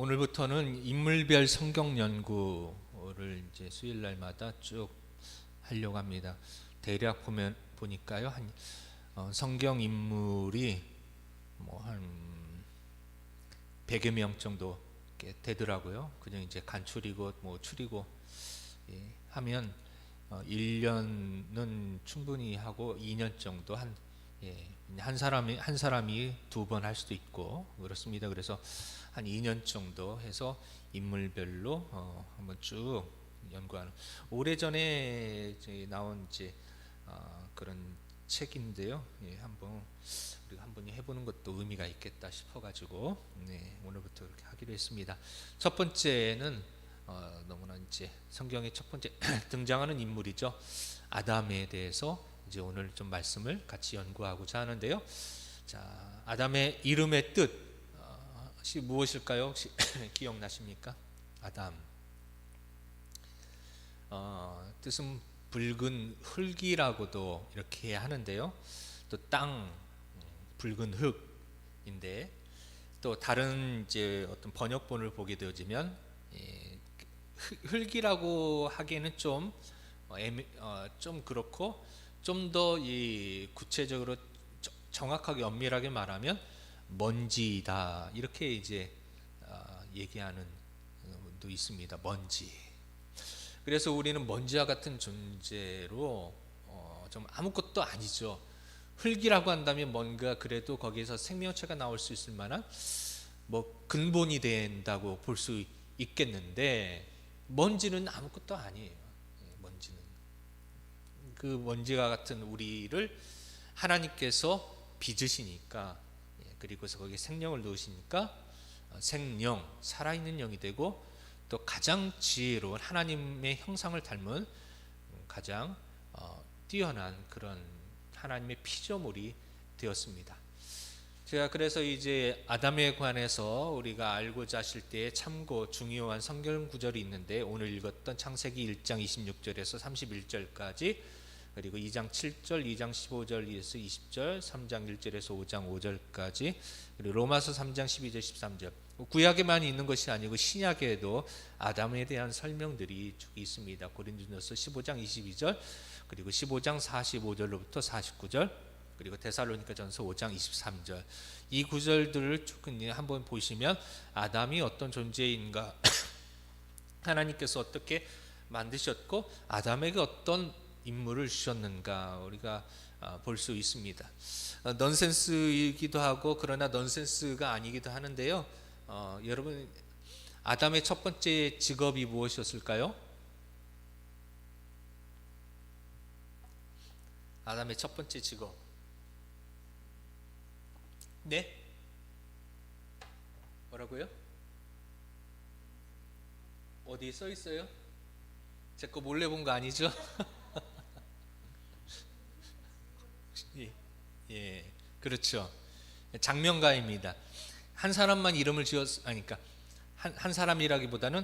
오늘부터는 인물별 성경 연구를 이제 수요일 날마다 쭉 하려고 합니다. 대략 보니까요, 성경 인물이 한 100여 명 정도 되더라고요. 그냥 이제 간추리고 추리고 하면 1년은 충분히 하고 2년 정도 한 사람이 2번 할 수도 있고 그렇습니다. 그래서 한 2년 정도 해서 인물별로 한번 쭉 연구하는, 오래전에 나온 그런 책인데요. 한번 우리가 한번 해보는 것도 의미가 있겠다 싶어가지고 오늘부터 그렇게 하기로 했습니다. 첫 번째는 너무나 이제 성경의 첫 번째 등장하는 인물이죠. 아담에 대해서 이제 오늘 좀 말씀을 같이 연구하고자 하는데요. 자, 아담의 이름의 뜻이 무엇일까요? 혹시 기억나십니까? 아담. 뜻은 붉은 흙이라고도 이렇게 하는데요. 또 땅, 붉은 흙인데, 또 다른 이제 어떤 번역본을 보게 되어지면 흙이라고 하기에는 좀 그렇고, 좀 더 구체적으로 정확하게 엄밀하게 말하면 먼지다, 이렇게 이제 얘기하는 분도 있습니다. 먼지. 그래서 우리는 먼지와 같은 존재로 좀 아무것도 아니죠. 흙이라고 한다면 뭔가 그래도 거기에서 생명체가 나올 수 있을 만한 근본이 된다고 볼 수 있겠는데, 먼지는 아무것도 아니에요. 먼지는 그 먼지와 같은 우리를 하나님께서 빚으시니까, 그리고서 거기에 생명을 넣으시니까 생명, 살아있는 영이 되고, 또 가장 지혜로운 하나님의 형상을 닮은 가장 뛰어난 그런 하나님의 피조물이 되었습니다. 제가 그래서 이제 아담에 관해서 우리가 알고자 하실 때 참고 중요한 성경 구절이 있는데, 오늘 읽었던 창세기 1장 26절에서 31절까지, 그리고 2장 7절, 2장 15절에서 20절, 3장 1절에서 5장 5절까지, 그리고 로마서 3장 12절 13절. 구약에만 있는 것이 아니고 신약에도 아담에 대한 설명들이 쭉 있습니다. 고린도전서 15장 22절, 그리고 15장 45절로부터 49절, 그리고 데살로니가전서 5장 23절. 이 구절들을 쭉 한번 보시면 아담이 어떤 존재인가, 하나님께서 어떻게 만드셨고 아담에게 어떤 인물을 주셨는가 우리가 볼 수 있습니다. 넌센스이기도 하고 그러나 넌센스가 아니기도 하는데요. 여러분, 아담의 첫 번째 직업이 무엇이었을까요? 아담의 첫 번째 직업. 네? 뭐라고요? 어디 써 있어요? 제 거 몰래 본 거 아니죠? 예, 그렇죠. 장명가입니다. 한 사람만 이름을 그러니까 한 사람이라기보다는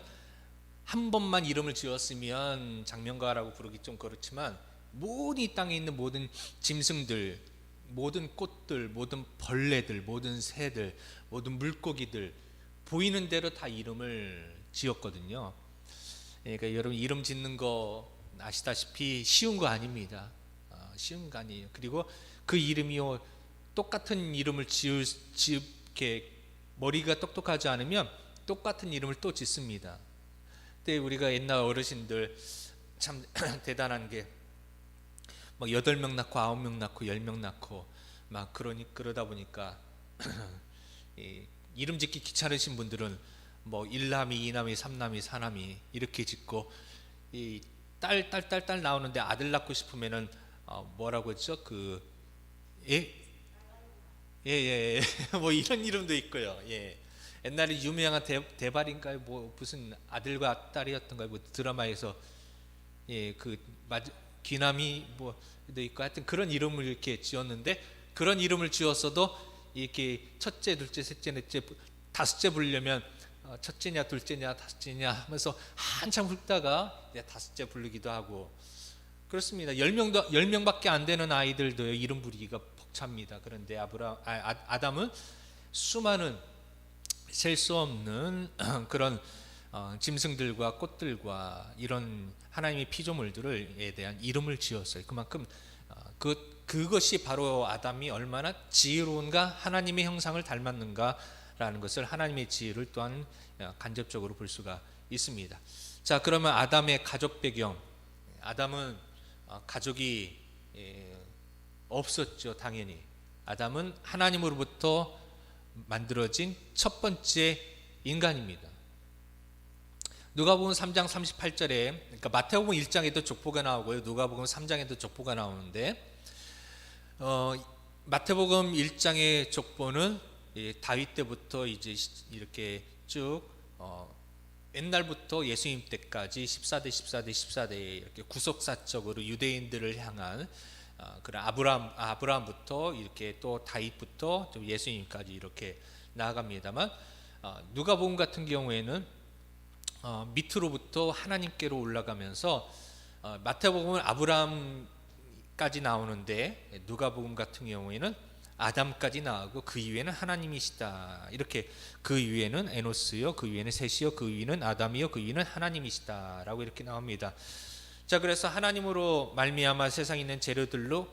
한 번만 이름을 지었으면 장명가라고 부르기 좀 그렇지만, 모든 이 땅에 있는 모든 짐승들, 모든 꽃들, 모든 벌레들, 모든 새들, 모든 물고기들 보이는 대로 다 이름을 지었거든요. 그러니까 여러분, 이름 짓는 거 아시다시피 쉬운 거 아닙니다. 쉬운 거 아니에요. 그리고 그 이름이요, 똑같은 이름을 지게 머리가 똑똑하지 않으면 똑같은 이름을 또 짓습니다. 근데 우리가 옛날 어르신들 참 대단한 게 8명 낳고 9명 낳고 10명 낳고 그러다 보니까 이름 짓기 귀찮으신 분들은 1남이 2남이 3남이 4남이 이렇게 짓고, 딸 나오는데 아들 낳고 싶으면은 뭐라고 했죠? 이런 이름도 있고요. 옛날에 유명한 대발인가요? 무슨 아들과 딸이었던가요? 드라마에서 귀남이 도 있고, 하여튼 그런 이름을 이렇게 지었는데, 그런 이름을 지었어도 이렇게 첫째, 둘째, 셋째, 넷째, 다섯째 부르려면 첫째냐, 둘째냐, 다섯째냐 하면서 한참 훑다가 다섯째 부르기도 하고 그렇습니다. 10명밖에 안 되는 아이들도 이름 부르기가 벅찹니다. 그런데 아담은 수많은 셀 수 없는 그런 짐승들과 꽃들과 이런 하나님의 피조물들에 대한 이름을 지었어요. 그만큼 그것이 바로 아담이 얼마나 지혜로운가, 하나님의 형상을 닮았는가라는 것을 하나님의 지혜를 또한 간접적으로 볼 수가 있습니다. 자, 그러면 아담의 가족 배경. 아담은 가족이 없었죠, 당연히. 아담은 하나님으로부터 만들어진 첫 번째 인간입니다. 누가복음 3장 38절에, 그러니까 마태복음 1장에도 족보가 나오고요, 누가복음 3장에도 족보가 나오는데, 마태복음 1장의 족보는 다윗 때부터 이제 이렇게 쭉 옛날부터 예수님 때까지 14대 이렇게 구속사적으로 유대인들을 향한 그런 아브라함부터 이렇게 또 다윗부터 또 예수님까지 이렇게 나아갑니다만, 누가복음 같은 경우에는 밑으로부터 하나님께로 올라가면서 마태복음은 아브라함까지 나오는데 누가복음 같은 경우에는 아담까지 나오고 그 위에는 하나님이시다. 이렇게 그 위에는 에노스요, 그 위에는 셋이요, 그 위는 아담이요, 그 위는 하나님이시다라고 이렇게 나옵니다. 자, 그래서 하나님으로 말미암아 세상에 있는 재료들로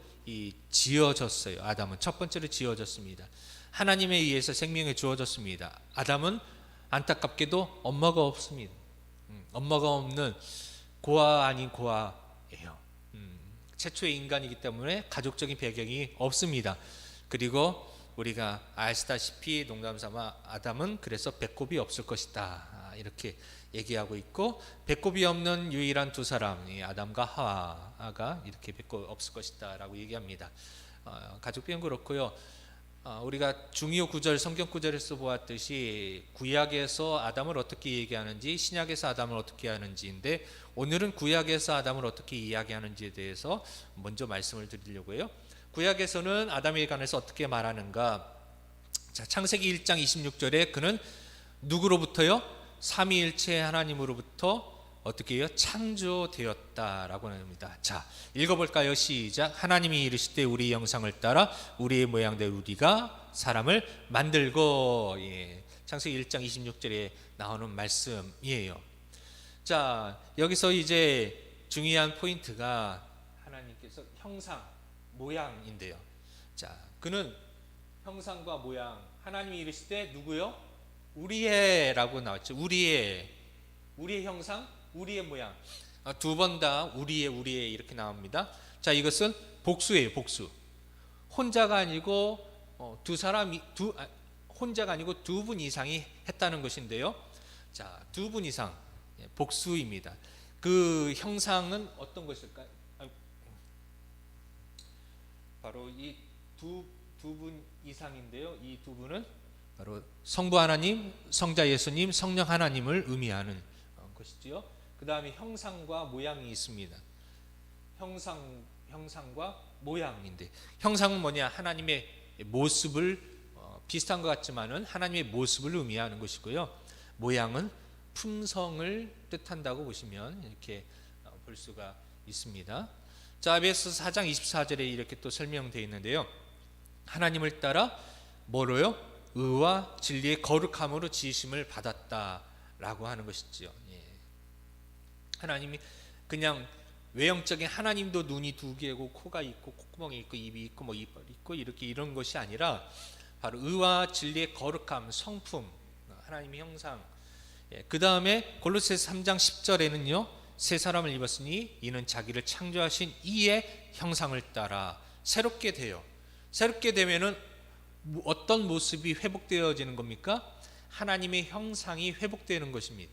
지어졌어요. 아담은 첫 번째로 지어졌습니다. 하나님에 의해서 생명이 주어졌습니다. 아담은 안타깝게도 엄마가 없습니다. 엄마가 없는 고아 아닌 고아예요. 최초의 인간이기 때문에 가족적인 배경이 없습니다. 그리고 우리가 아시다시피 농담삼아 아담은 그래서 배꼽이 없을 것이다, 이렇게 얘기하고 있고, 배꼽이 없는 유일한 두 사람, 아담과 하와가 이렇게 배꼽 없을 것이다 라고 얘기합니다. 가족 배경 그렇고요. 우리가 중요 구절, 성경 구절에서 보았듯이 구약에서 아담을 어떻게 얘기하는지, 신약에서 아담을 어떻게 하는지인데, 오늘은 구약에서 아담을 어떻게 이야기하는지에 대해서 먼저 말씀을 드리려고 해요. 구약에서는 아담에 관해서 어떻게 말하는가? 자, 창세기 1장 26절에 그는 누구로부터요? 삼위일체 하나님으로부터 어떻게 해요? 창조되었다라고 합니다. 자, 읽어볼까요? 시작. 하나님이 이르시되 우리 형상을 따라 우리의 모양대로 우리가 사람을 만들고. 창세기 1장 26절에 나오는 말씀이에요. 자, 여기서 이제 중요한 포인트가 하나님께서 형상, 모양인데요. 자, 그는 형상과 모양, 하나님이 이르시되 누구요? 우리의라고 나왔죠. 우리의 형상, 우리의 모양. 두 번 다 우리의 이렇게 나옵니다. 자, 이것은 복수예요, 복수. 혼자가 아니고 혼자가 아니고 두 분 이상이 했다는 것인데요. 자, 두 분 이상, 복수입니다. 그 형상은 어떤 것일까요? 바로 이 두 분 이상인데요. 이 두 분은 바로 성부 하나님, 성자 예수님, 성령 하나님을 의미하는 것이지요. 그 다음에 형상과 모양이 있습니다. 형상과 모양인데, 형상은 뭐냐? 하나님의 모습을, 비슷한 것 같지만은 하나님의 모습을 의미하는 것이고요. 모양은 품성을 뜻한다고 보시면 이렇게 볼 수가 있습니다. 자, 에베소서 4장 24절에 이렇게 또 설명되어 있는데요. 하나님을 따라 뭐로요? 의와 진리의 거룩함으로 지으심을 받았다라고 하는 것이죠. 하나님이 그냥 외형적인, 하나님도 눈이 두 개고 코가 있고 콧구멍이 있고 입이 있고 뭐 이빨이 있고 이렇게 이런 것이 아니라 바로 의와 진리의 거룩함, 성품, 하나님의 형상. 그 다음에 골로새서 3장 10절에는요, 새 사람을 입었으니 이는 자기를 창조하신 이의 형상을 따라 새롭게 돼요. 새롭게 되면은 어떤 모습이 회복되어지는 겁니까? 하나님의 형상이 회복되는 것입니다.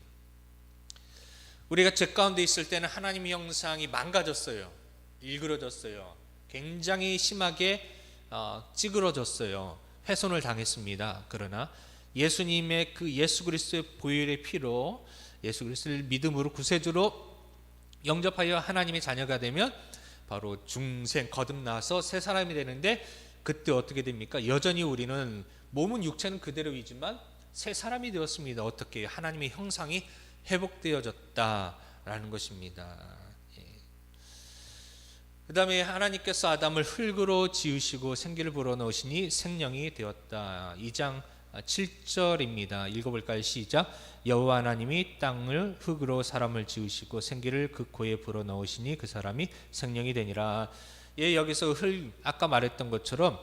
우리가 죄 가운데 있을 때는 하나님의 형상이 망가졌어요. 일그러졌어요. 굉장히 심하게 찌그러졌어요. 훼손을 당했습니다. 그러나 예수님의 그 예수 그리스도의 보혈의 피로, 예수 그리스도를 믿음으로 구세주로 영접하여 하나님의 자녀가 되면 바로 중생 거듭나서 새 사람이 되는데, 그때 어떻게 됩니까? 여전히 우리는 몸은, 육체는 그대로이지만 새 사람이 되었습니다. 어떻게? 하나님의 형상이 회복되어졌다라는 것입니다. 그 다음에 하나님께서 아담을 흙으로 지으시고 생기를 불어넣으시니 생명이 되었다. 2장 7절입니다. 읽어볼까요? 시작. 여호와 하나님이 땅을 흙으로 사람을 지으시고 생기를 그 코에 불어넣으시니 그 사람이 생명이 되니라. 예, 여기서 흙, 아까 말했던 것처럼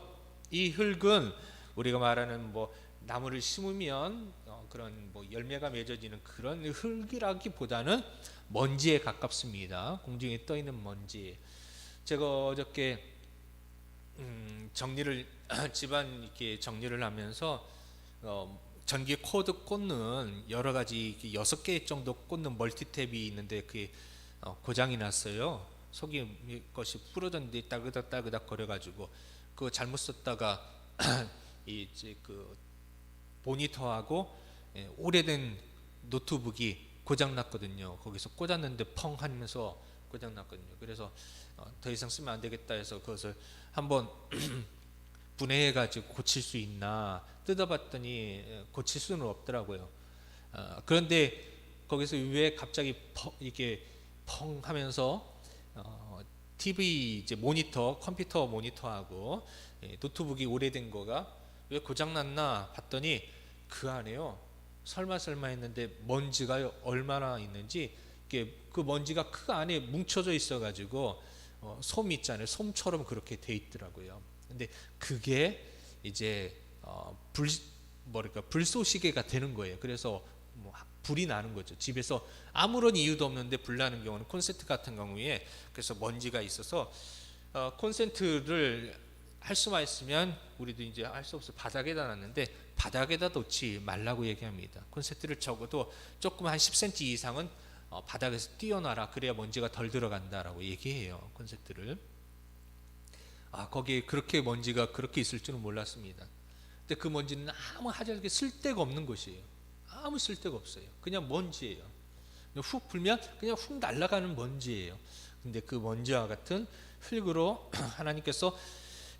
이 흙은 우리가 말하는 뭐 나무를 심으면 그런 뭐 열매가 맺어지는 그런 흙이라기보다는 먼지에 가깝습니다. 공중에 떠 있는 먼지. 제가 어저께 정리를 집안 이렇게 정리를 하면서 전기 코드 꽂는 여러 가지 6개 정도 꽂는 멀티탭이 있는데 그게 고장이 났어요. 속이 것이 부러졌는데 따그닥 거려가지고 그거 잘못 썼다가 이제 그 모니터하고 오래된 노트북이 고장 났거든요. 거기서 꽂았는데 펑 하면서 고장 났거든요. 그래서 더 이상 쓰면 안 되겠다 해서 그것을 한번 분해해 가지고 고칠 수 있나 뜯어봤더니 고칠 수는 없더라고요. 그런데 거기서 왜 갑자기 이게 펑 하면서 TV 이제 모니터, 컴퓨터 모니터하고 노트북이 오래된 거가 왜 고장 났나 봤더니 그 안에요. 설마 했는데 먼지가 얼마나 있는지 그 먼지가 그 안에 뭉쳐져 있어가지고 솜 있잖아요. 솜처럼 그렇게 돼 있더라고요. 근데 그게 이제 불쏘시개가 되는 거예요. 그래서 뭐 불이 나는 거죠. 집에서 아무런 이유도 없는데 불 나는 경우는 콘센트 같은 경우에 그래서 먼지가 있어서 콘센트를 할 수만 있으면 우리도 이제 할 수 없어 바닥에다 놨는데 바닥에다 놓지 말라고 얘기합니다. 콘센트를 적어도 조금 한 10cm 이상은 바닥에서 띄워놔라. 그래야 먼지가 덜 들어간다라고 얘기해요. 콘센트를. 거기에 그렇게 먼지가 그렇게 있을 줄은 몰랐습니다. 근데 그 먼지는 아무 하찮게 쓸데가 없는 것이에요. 아무 쓸데가 없어요. 그냥 먼지예요. 훅 불면 그냥 훅 날아가는 먼지예요. 근데 그 먼지와 같은 흙으로 하나님께서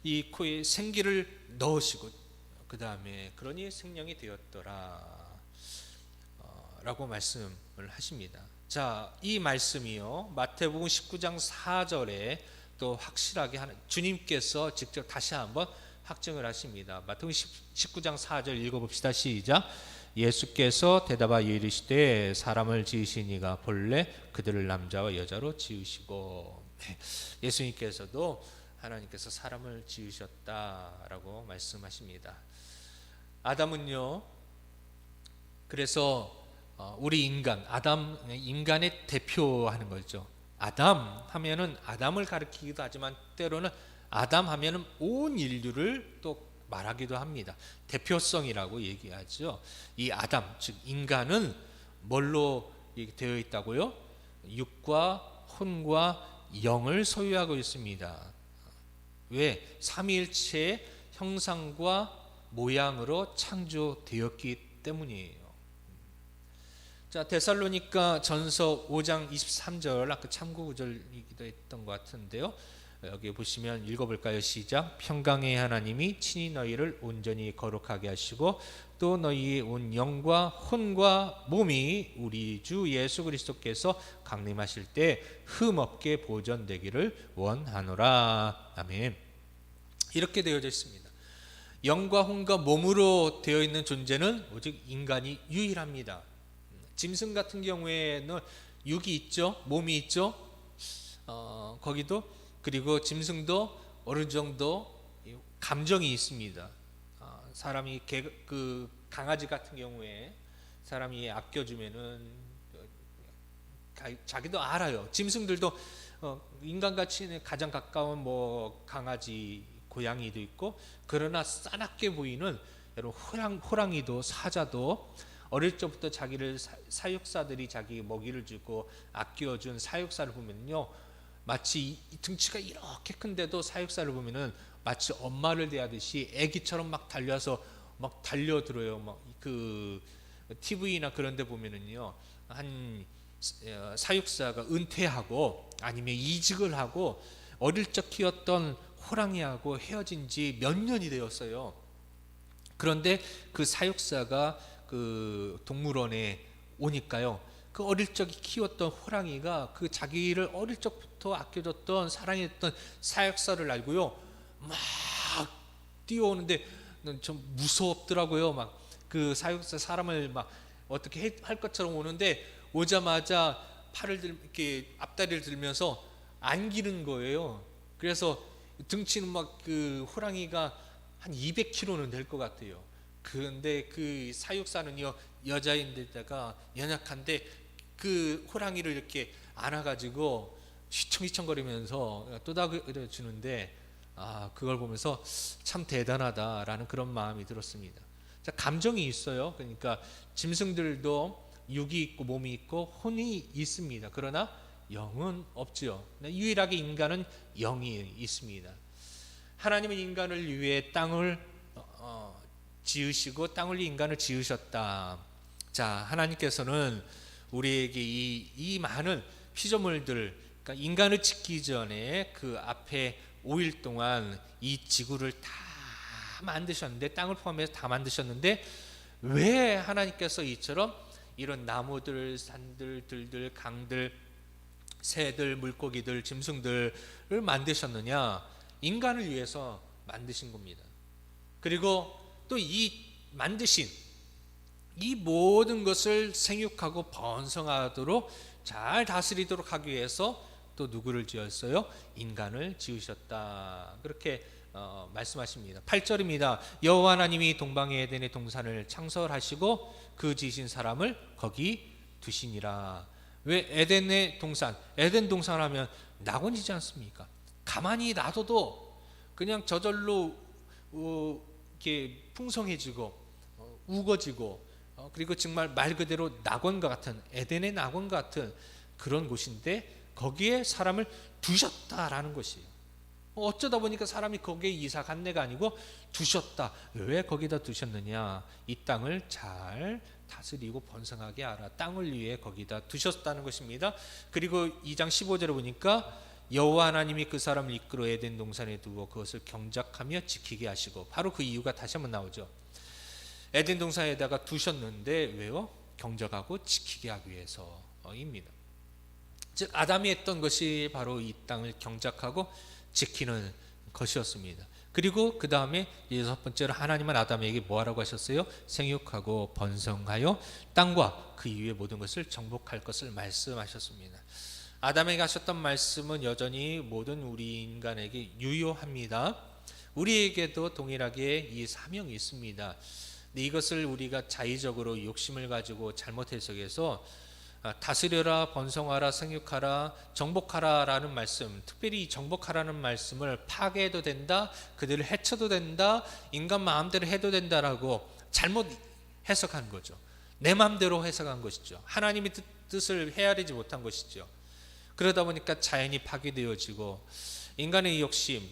이 코에 생기를 넣으시고 그 다음에 그러니 생명이 되었더라 라고 말씀을 하십니다. 자, 이 말씀이요 마태복음 19장 4절에 또 확실하게 주님께서 직접 다시 한번 확증을 하십니다. 마태복음 19장 4절 읽어봅시다. 시작. 예수께서 대답하여 이르시되 사람을 지으신 이가 본래 그들을 남자와 여자로 지으시고. 예수님께서도 하나님께서 사람을 지으셨다라고 말씀하십니다. 아담은요, 그래서 우리 인간, 인간의 대표하는 거죠. 아담 하면은 아담을 가리키기도 하지만 때로는 아담 하면은 온 인류를 또 말하기도 합니다. 대표성이라고 얘기하죠. 이 아담, 즉 인간은 뭘로 되어 있다고요? 육과 혼과 영을 소유하고 있습니다. 왜? 삼위일체의 형상과 모양으로 창조되었기 때문이에요. 자, 데살로니가 전서 5장 23절 아까 참고 구절이기도 했던 것 같은데요. 여기 보시면 읽어볼까요? 시작. 평강의 하나님이 친히 너희를 온전히 거룩하게 하시고 또 너희의 온 영과 혼과 몸이 우리 주 예수 그리스도께서 강림하실 때 흠없게 보존되기를 원하노라. 아멘. 이렇게 되어져 있습니다. 영과 혼과 몸으로 되어 있는 존재는 오직 인간이 유일합니다. 짐승 같은 경우에는 육이 있죠, 몸이 있죠. 거기도 그리고 짐승도 어느 정도 감정이 있습니다. 사람이 그 강아지 같은 경우에 사람이 아껴주면은 자기도 알아요. 짐승들도 인간같이 가장 가까운 뭐 강아지, 고양이도 있고 그러나 싸납게 보이는 여러분 호랑이도 사자도 어릴 적부터 자기를 사육사들이 자기 먹이를 주고 아껴준 사육사를 보면요, 마치 등치가 이렇게 큰데도 사육사를 보면은 마치 엄마를 대하듯이 아기처럼 막 달려서 막 달려들어요. 막 그 TV나 그런 데 보면은요, 한 사육사가 은퇴하고 아니면 이직을 하고 어릴 적 키웠던 호랑이하고 헤어진 지 몇 년이 되었어요. 그런데 그 사육사가 그 동물원에 오니까요, 그 어릴 적에 키웠던 호랑이가 그 자기를 어릴 적부터 아껴줬던 사랑했던 사육사를 알고요 막 뛰어오는데 좀 무섭더라고요. 막 그 사육사 사람을 막 어떻게 할 것처럼 오는데 오자마자 팔을 이렇게 앞다리를 들면서 안기는 거예요. 그래서 등치는 막 그 호랑이가 한 200kg는 될 것 같아요. 그런데 그 사육사는요, 여자인데다가 연약한데 그 호랑이를 이렇게 안아가지고 휘청휘청거리면서 또다그려 주는데, 그걸 보면서 참 대단하다라는 그런 마음이 들었습니다. 자, 감정이 있어요. 그러니까 짐승들도 육이 있고 몸이 있고 혼이 있습니다. 그러나 영은 없죠. 유일하게 인간은 영이 있습니다. 하나님은 인간을 위해 땅을 지으시고 땅을 위해 인간을 지으셨다. 자, 하나님께서는 우리에게 이 많은 피조물들, 그러니까 인간을 짓기 전에 그 앞에 5일 동안 이 지구를 다 만드셨는데, 땅을 포함해서 다 만드셨는데, 왜 하나님께서 이처럼 이런 나무들, 산들, 들들, 강들, 새들, 물고기들, 짐승들을 만드셨느냐? 인간을 위해서 만드신 겁니다. 그리고 또 이 만드신 이 모든 것을 생육하고 번성하도록 잘 다스리도록 하기 위해서 또 누구를 지었어요? 인간을 지으셨다. 그렇게 말씀하십니다. 8절입니다. 여호와 하나님이 동방의 에덴의 동산을 창설하시고 그 지으신 사람을 거기 두시니라. 왜 에덴의 동산? 에덴 동산 하면 낙원이지 않습니까? 가만히 놔둬도 그냥 저절로 이렇게 풍성해지고 우거지고, 그리고 정말 말 그대로 낙원과 같은, 에덴의 낙원과 같은 그런 곳인데 거기에 사람을 두셨다라는 것이에요. 어쩌다 보니까 사람이 거기에 이사 간 데가 아니고 두셨다. 왜 거기다 두셨느냐? 이 땅을 잘 다스리고 번성하게 하라. 땅을 위해 거기다 두셨다는 것입니다. 그리고 2장 15절에 보니까 여호와 하나님이 그 사람을 이끌어 에덴 동산에 두고 그것을 경작하며 지키게 하시고, 바로 그 이유가 다시 한번 나오죠. 에덴 동산에다가 두셨는데 왜요? 경작하고 지키게 하기 위해서입니다. 즉 아담이 했던 것이 바로 이 땅을 경작하고 지키는 것이었습니다. 그리고 그 다음에 6번째로 하나님은 아담에게 뭐하라고 하셨어요? 생육하고 번성하여 땅과 그 이후의 모든 것을 정복할 것을 말씀하셨습니다. 아담에게 하셨던 말씀은 여전히 모든 우리 인간에게 유효합니다. 우리에게도 동일하게 이 사명이 있습니다. 근데 이것을 우리가 자의적으로 욕심을 가지고 잘못 해석해서 다스려라, 번성하라, 생육하라, 정복하라 라는 말씀, 특별히 이 정복하라는 말씀을 파괴해도 된다, 그들을 해쳐도 된다, 인간 마음대로 해도 된다라고 잘못 해석한 거죠. 내 마음대로 해석한 것이죠. 하나님의 뜻을 헤아리지 못한 것이죠. 그러다 보니까 자연이 파괴되어지고 인간의 욕심,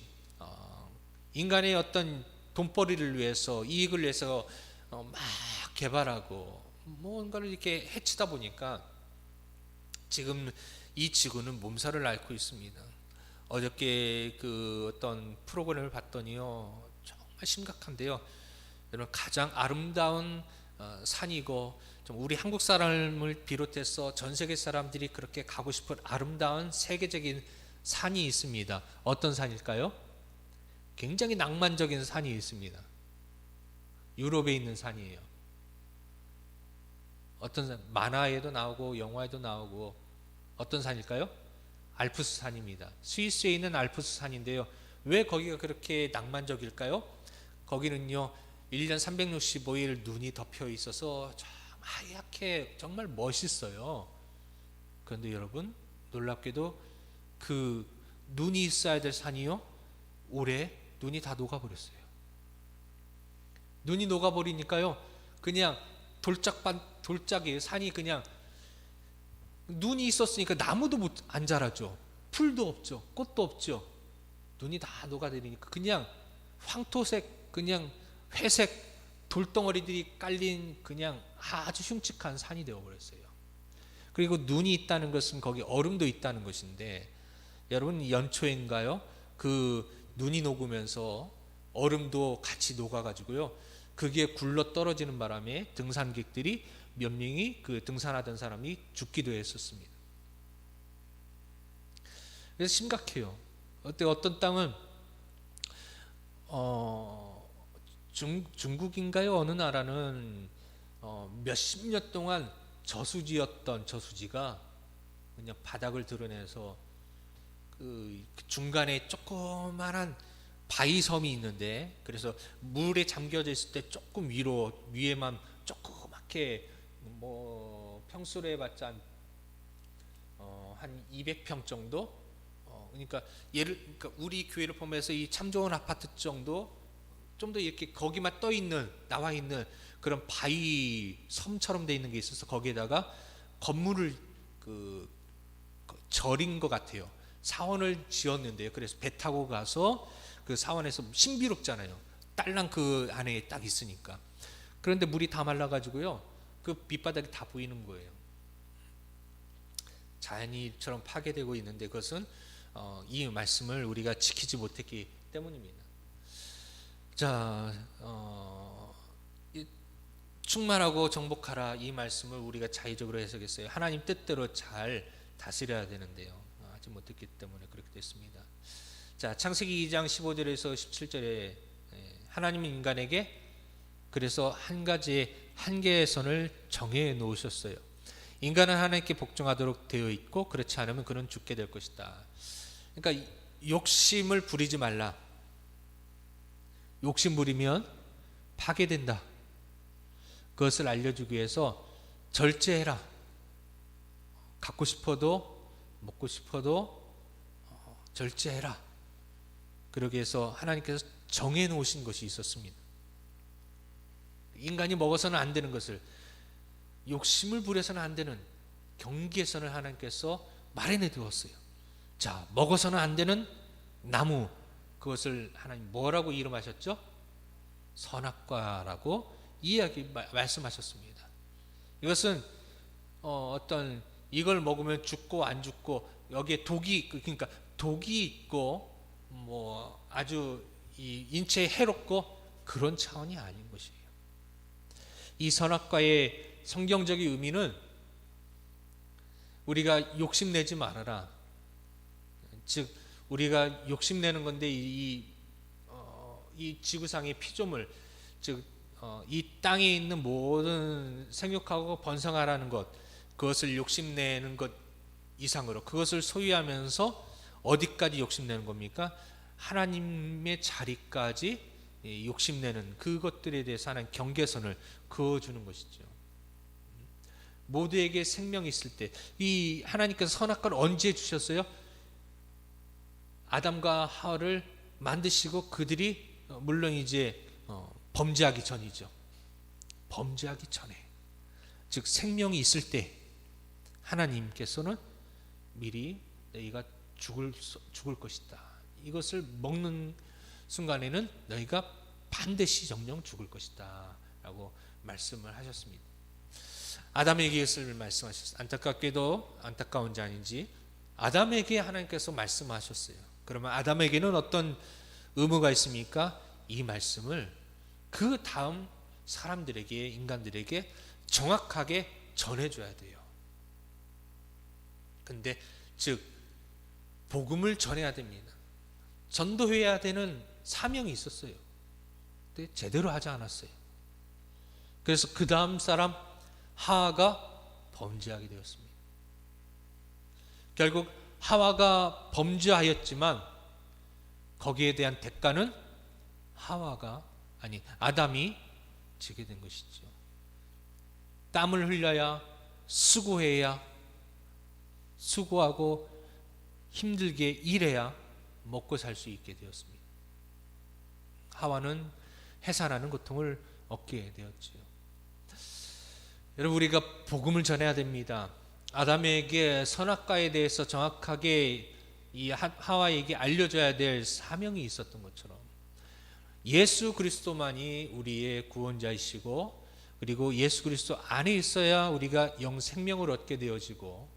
인간의 어떤 돈벌이를 위해서, 이익을 위해서 막 개발하고 뭔가를 이렇게 해치다 보니까 지금 이 지구는 몸살을 앓고 있습니다. 어저께 그 어떤 프로그램을 봤더니요, 정말 심각한데요. 여러분, 가장 아름다운 산이고 좀 우리 한국 사람을 비롯해서 전 세계 사람들이 그렇게 가고 싶은 아름다운 세계적인 산이 있습니다. 어떤 산일까요? 굉장히 낭만적인 산이 있습니다. 유럽에 있는 산이에요. 어떤 산? 만화에도 나오고 영화에도 나오고. 어떤 산일까요? 알프스 산입니다. 스위스에 있는 알프스 산인데요. 왜 거기가 그렇게 낭만적일까요? 거기는요 1년 365일 눈이 덮여 있어서 하얗게 정말 멋있어요. 그런데 여러분, 놀랍게도 그 눈이 있어야 될 산이요, 올해 눈이 다 녹아버렸어요. 눈이 녹아버리니까요 그냥 돌짝이에요. 산이 그냥, 눈이 있었으니까 나무도 안 자라죠. 풀도 없죠. 꽃도 없죠. 눈이 다 녹아내리니까 그냥 황토색, 그냥 회색 돌덩어리들이 깔린 그냥 아주 흉측한 산이 되어버렸어요. 그리고 눈이 있다는 것은 거기 얼음도 있다는 것인데, 여러분 연초인가요? 그 눈이 녹으면서 얼음도 같이 녹아가지고요, 그게 굴러 떨어지는 바람에 등산객들이 몇 명이, 그 등산하던 사람이 죽기도 했었습니다. 그래서 심각해요. 어떤 땅은 중국인가요? 어느 나라는 몇십 년 동안 저수지였던 저수지가 그냥 바닥을 드러내서 그 중간에 조그만한 바위섬이 있는데, 그래서 물에 잠겨져 있을 때 조금 위에만 조그맣게 평수로 해봤자 한 200평 정도. 그러니까 그러니까 우리 교회를 포함해서 이 참 좋은 아파트 정도 좀 더 이렇게 거기만 나와 있는 그런 바위 섬처럼 돼 있는 게 있어서 거기에다가 건물을 절인 것 같아요. 사원을 지었는데요. 그래서 배 타고 가서 그 사원에서 신비롭잖아요. 딸랑 그 안에 딱 있으니까. 그런데 물이 다 말라가지고요, 그 밑바닥이 다 보이는 거예요. 자연이처럼 파괴되고 있는데 그것은 이 말씀을 우리가 지키지 못했기 때문입니다. 자, 충만하고 정복하라, 이 말씀을 우리가 자의적으로 해석했어요. 하나님 뜻대로 잘 다스려야 되는데요, 하지 못했기 때문에 그렇게 됐습니다. 자, 창세기 2장 15절에서 17절에 하나님은 인간에게 그래서 한 가지의 한계의 선을 정해 놓으셨어요. 인간은 하나님께 복종하도록 되어 있고 그렇지 않으면 그는 죽게 될 것이다. 그러니까 욕심을 부리지 말라. 욕심 부리면 파괴된다. 그것을 알려주기 위해서 절제해라. 갖고 싶어도 먹고 싶어도 절제해라. 그러기 위해서 하나님께서 정해 놓으신 것이 있었습니다. 인간이 먹어서는 안 되는 것을, 욕심을 부려서는 안 되는 경계선을 하나님께서 마련해 두었어요. 자, 먹어서는 안 되는 나무, 그것을 하나님 뭐라고 이름하셨죠? 선악과라고 말씀하셨습니다. 이것은 어떤 이걸 먹으면 죽고 안 죽고 여기에 그러니까 독이 있고 아주 이 인체에 해롭고 그런 차원이 아닌 것이에요. 이 선악과의 성경적인 의미는 우리가 욕심내지 말아라. 즉 우리가 욕심내는 건데 이 지구상의 피조물, 즉 이 땅에 있는 모든 생육하고 번성하라는 것, 그것을 욕심내는 것 이상으로 그것을 소유하면서 어디까지 욕심내는 겁니까? 하나님의 자리까지 욕심내는 그것들에 대해서 하나님 경계선을 그어주는 것이죠. 모두에게 생명이 있을 때, 이 하나님께서 선악과를 언제 주셨어요? 아담과 하와를 만드시고 그들이 물론 이제 범죄하기 전이죠. 범죄하기 전에, 즉 생명이 있을 때 하나님께서는 미리 너희가 죽을 것이다. 이것을 먹는 순간에는 너희가 반드시 정령 죽을 것이다 라고 말씀을 하셨습니다. 아담에게 이것을 말씀하셨어요. 안타깝게도 안타까운 자인지 아담에게 하나님께서 말씀하셨어요. 그러면 아담에게는 어떤 의무가 있습니까? 이 말씀을 그 다음 사람들에게, 인간들에게 정확하게 전해줘야 돼요. 근데 즉 복음을 전해야 됩니다. 전도해야 되는 사명이 있었어요. 근데 제대로 하지 않았어요. 그래서 그 다음 사람 하와가 범죄하게 되었습니다. 결국 하와가 범죄하였지만 거기에 대한 대가는 아담이 지게 된 것이죠. 땀을 흘려야, 수고하고 힘들게 일해야 먹고 살 수 있게 되었습니다. 하와는 해산하는 고통을 얻게 되었지요. 여러분, 우리가 복음을 전해야 됩니다. 아담에게 선악과에 대해서 정확하게 이 하와에게 알려줘야 될 사명이 있었던 것처럼 예수 그리스도만이 우리의 구원자이시고, 그리고 예수 그리스도 안에 있어야 우리가 영생명을 얻게 되어지고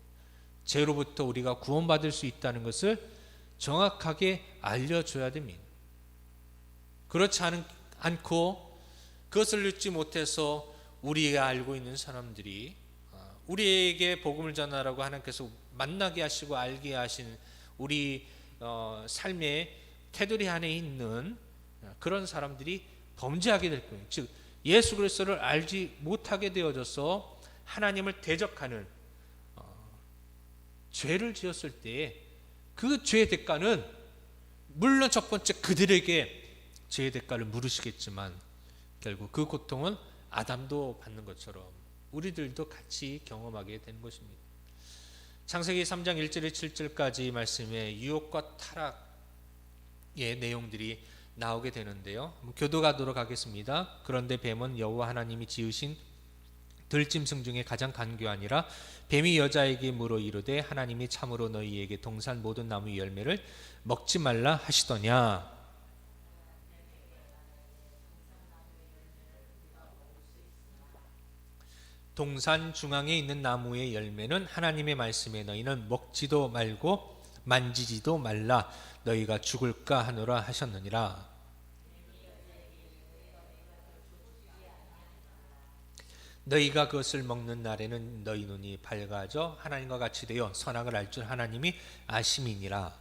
죄로부터 우리가 구원받을 수 있다는 것을 정확하게 알려줘야 됩니다. 그렇지 않고 그것을 듣지 못해서 우리가 알고 있는 사람들이 우리에게 복음을 전하라고 하나님께서 만나게 하시고 알게 하신 우리 삶의 테두리 안에 있는 그런 사람들이 범죄하게 될 거예요. 즉 예수 그리스도를 알지 못하게 되어져서 하나님을 대적하는 죄를 지었을 때에 그 죄의 대가는 물론 첫 번째 그들에게 죄의 대가를 물으시겠지만 결국 그 고통은 아담도 받는 것처럼 우리들도 같이 경험하게 되는 것입니다. 창세기 3장 1절에 7절까지 말씀에 유혹과 타락의 내용들이 나오게 되는데요. 교도가도록 하겠습니다. 그런데 뱀은 여호와 하나님이 지으신 들짐승 중에 가장 간교하니라. 뱀이 여자에게 물어 이르되 하나님이 참으로 너희에게 동산 모든 나무 열매를 먹지 말라 하시더냐. 동산 중앙에 있는 나무의 열매는 하나님의 말씀에 너희는 먹지도 말고 만지지도 말라 너희가 죽을까 하노라 하셨느니라. 너희가 그것을 먹는 날에는 너희 눈이 밝아져 하나님과 같이 되어 선악을 알 줄 하나님이 아심이니라.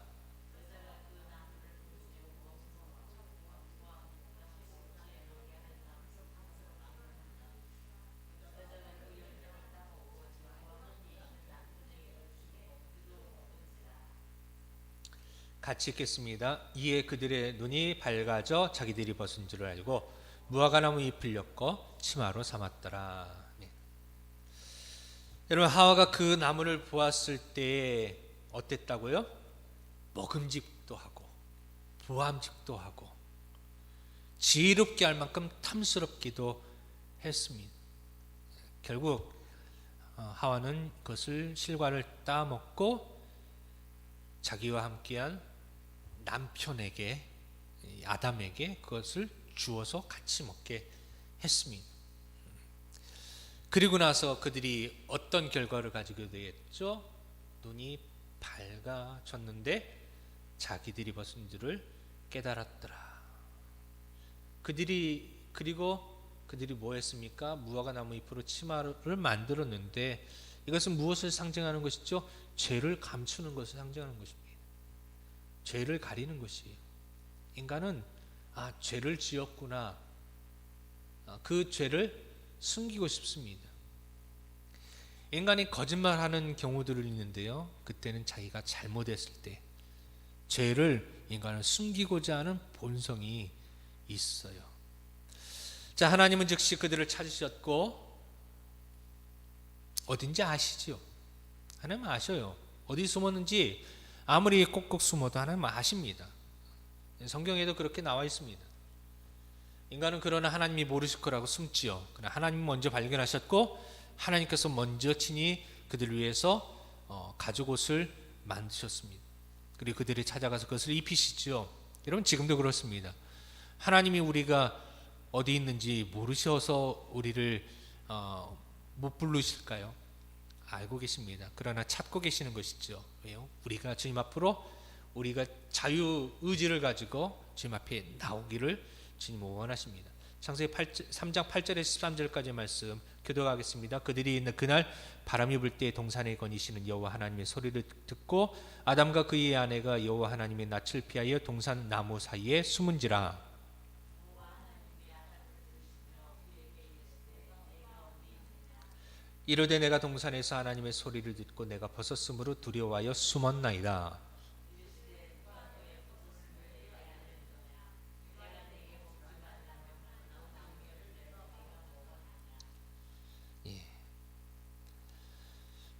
같이 읽겠습니다. 이에 그들의 눈이 밝아져 자기들이 벗은 줄을 알고 무화과나무 잎을 엮어 치마로 삼았더라. 네. 여러분 하와가 그 나무를 보았을 때 어땠다고요? 먹음직도 하고 보암직도 하고 지혜롭게 할 만큼 탐스럽기도 했습니다. 결국 하와는 그것을 실과를 따먹고 자기와 함께한 남편에게 아담에게 그것을 주어서 같이 먹게 했습니다. 그리고 나서 그들이 어떤 결과를 가지게 되었죠? 눈이 밝아졌는데 자기들이 벗은 줄을 깨달았더라. 그리고 그들이 뭐 했습니까? 무화과 나무 잎으로 치마를 만들었는데 이것은 무엇을 상징하는 것이죠? 죄를 감추는 것을 상징하는 것입니다. 죄를 가리는 것이에요. 인간은 죄를 지었구나. 그 죄를 숨기고 싶습니다. 인간이 거짓말하는 경우들이 있는데요. 그때는 자기가 잘못했을 때 죄를 인간은 숨기고자 하는 본성이 있어요. 자, 하나님은 즉시 그들을 찾으셨고 어딘지 아시죠? 하나님은 아셔요. 어디 숨었는지 아무리 꼭꼭 숨어도 하나님은 아십니다. 성경에도 그렇게 나와 있습니다. 인간은 그러나 하나님이 모르실 거라고 숨지요. 그러나 하나님 먼저 발견하셨고 하나님께서 먼저 친히 그들을 위해서 가죽옷을 만드셨습니다. 그리고 그들이 찾아가서 그것을 입히시죠. 여러분 지금도 그렇습니다. 하나님이 우리가 어디 있는지 모르셔서 우리를 못 부르실까요? 알고 계십니다. 그러나 찾고 계시는 것이죠. 왜요? 우리가 주님 앞으로 우리가 자유의지를 가지고 주님 앞에 나오기를 주님 원하십니다. 창세기 3장 8절에서 13절까지 말씀 교독하겠습니다. 그들이 있는 그날 바람이 불 때 동산에 거니시는 여호와 하나님의 소리를 듣고 아담과 그의 아내가 여호와 하나님의 낯을 피하여 동산 나무 사이에 숨은지라. 이르되 내가 동산에서 하나님의 소리를 듣고 내가 벗었으므로 두려워하여 숨었나이다. 예.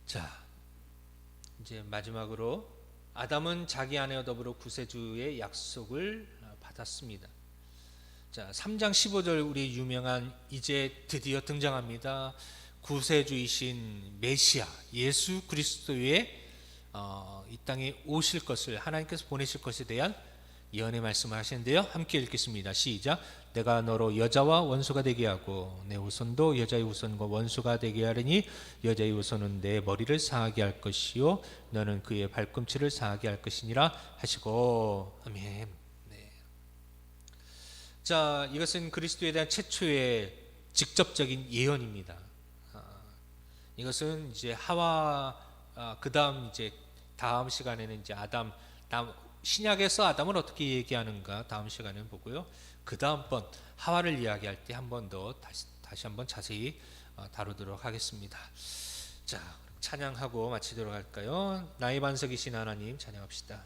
자, 이제 마지막으로 아담은 자기 아내와 더불어 구세주의 약속을 받았습니다. 자, 3장 15절 우리 유명한 이제 드디어 등장합니다. 구세주이신 메시아 예수 그리스도의 이 땅에 오실 것을 하나님께서 보내실 것에 대한 예언의 말씀을 하시는데요. 함께 읽겠습니다. 시작. 내가 너로 여자와 원수가 되게 하고 내 후손도 여자의 후손과 원수가 되게 하리니 여자의 후손은 내 머리를 상하게 할 것이요 너는 그의 발꿈치를 상하게 할 것이니라 하시고. 아멘. 네. 자, 이것은 그리스도에 대한 최초의 직접적인 예언입니다. 이것은 이제 하와 그 다음 이제 다음 시간에는 이제 아담 신약에서 아담을 어떻게 얘기하는가 다음 시간에 보고요. 그 다음번 하와를 이야기할 때 한 번 더 다시 한번 자세히 다루도록 하겠습니다. 자, 찬양하고 마치도록 할까요? 나의 반석이신 하나님 찬양합시다.